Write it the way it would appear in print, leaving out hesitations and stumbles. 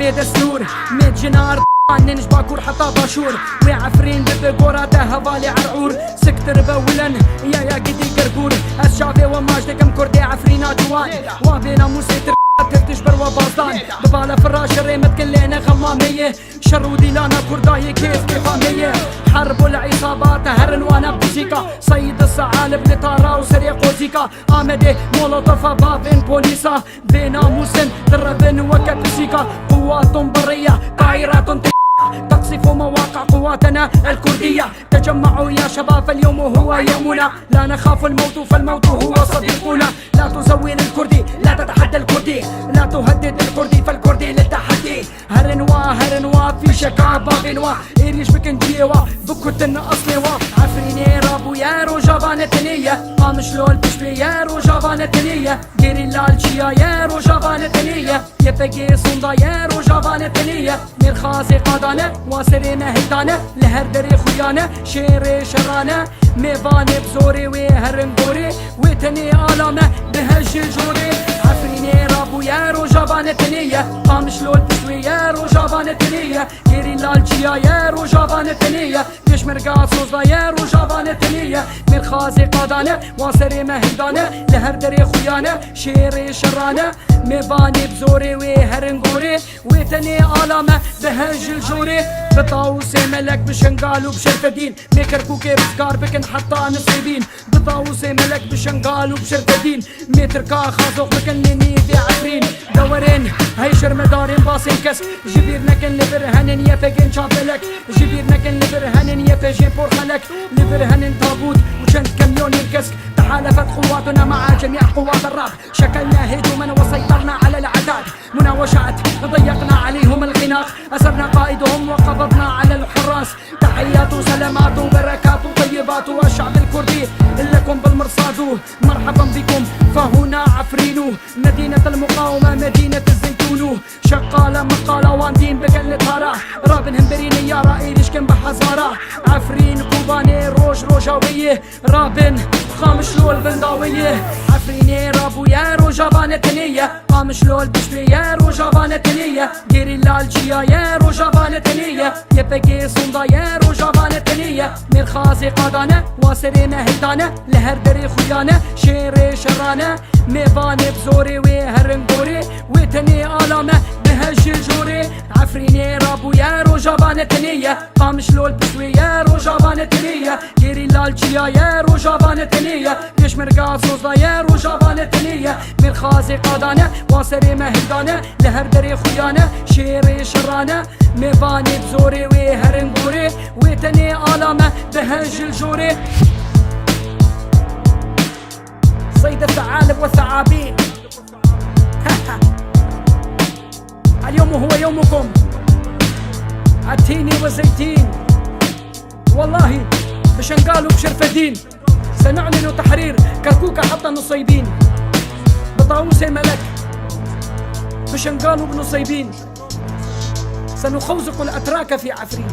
بي دستور 100 جنار ننج باكور حتى باشور وعفرين ببقورة هفالي عرعور سكتر بولن يا قدي قرقور الشافي وماجدكم كردي عفرينا جوان وابينا موسيتر تجبر وبازدان ببالا فراش ريمت كلنا غمامية شرودي لانا كرداي كيف كفامية حرب العصابات هرن وانا بوزيكا صيد الثعالب لطارا وسريع قوزيكا آمدي مولوتوف بابين بوليسا بينا موسن دربن وكبسيكا قوات برية طائرات تقصف مواقع قواتنا الكردية تجمعوا يا شباب اليوم هو يومنا لا نخاف الموت فالموت هو صديقنا لا تزول الكردي لا تتحدى الكردي لا تهدد الكردي فالكردي للتحدي هرنوا في شكابة بنوا إيريش بكنجيوا بكتن أصلوا عفريني رابو يا روجابانة تنية قامشلول بشبي يا روجابانة تنية ديري لالشيا يا روجابانة تنية يبقي صندا يا روجابانة تنية مرخازي قادانة واسري مهدانة لهر دري خيانة شيري شرانة ميباني بزوري وهرنقوري وتني آلامة بهج الجوري عفريني رابو يا روجابانة تنية قامشلول بشبي يا روجابانة تنية ديري لالشيا يا روجابانة تنية ليش مرقا صوصدا يا روجابانة تنية مرخازي قادانة واسري مهدانة لهر دري خيانة شيري شرانة ميباني بزوري وهرنقوري وتني آلامة بهج الجوري بطاوسي ملك بشنقال وبشرف الدين ميكركوكي بسكار بكن حتى نصيبين بطاوسي ملك بشنقال وبشرف الدين متركا خازوق بكن لني في عفرين دورين هيشر مدارين باسين كس جبير نكن لبرهنن يفقين شابلك جبير نكن لبرهنن يفجين بورخلك لبرهنن تابوت وشنت كميون الكسك تحالفت قواتنا مع جميع قوات الراب شكلنا هجوما وسيطرنا على العتاد مناوشات ضيقنا عليهم الغناق أسرنا قائدهم وقبضنا على الحراس تحيات وسلامات وبركات وطيبات والشعب الكردي لكم بالمرصاد مرحبا بكم فهنا عفرين مدينة المقاومة مدينة الزيتون شقالة مقالة واندين بقلة هارا رابن همبريني يا رائيلش كم بحزارة عفرين كوباني روجاوية رابن خامشلول بنداوية عفريني رابو يا روجابانة تنية قامشلول بشبي يا روجابانة تنية ديري لالشيا يا روجابانة تنية يبقي صندا يا روجابانة تنية مرخازي قادانة واسري مهدانة لهر دري خيانة شيري شرانة ميباني بزوري وهرنقوري وتني آلامة بهج الجوري عفريني رابو يا روجابانة تنية قامشلول بشوي يا روجابانة تنية ديري لالشيا يا روجابانة تنية ليش مرقا صوصدا يا روجابانة تنية مرخازي قادانة واسري مهدانة لهر دري خيانة شيري شرانة ميباني بزوري وهرنقوري وتني آلامة بهج الجوري صيد الثعالب والثعابين اليوم هو يومكم عتيني وزيتين والله بشنقال وبشرفدين سنعلن تحرير كركوك حتى نصيبين بطاووس ملك بشنقال وبنصيبين سنخوزق الأتراك في عفرين.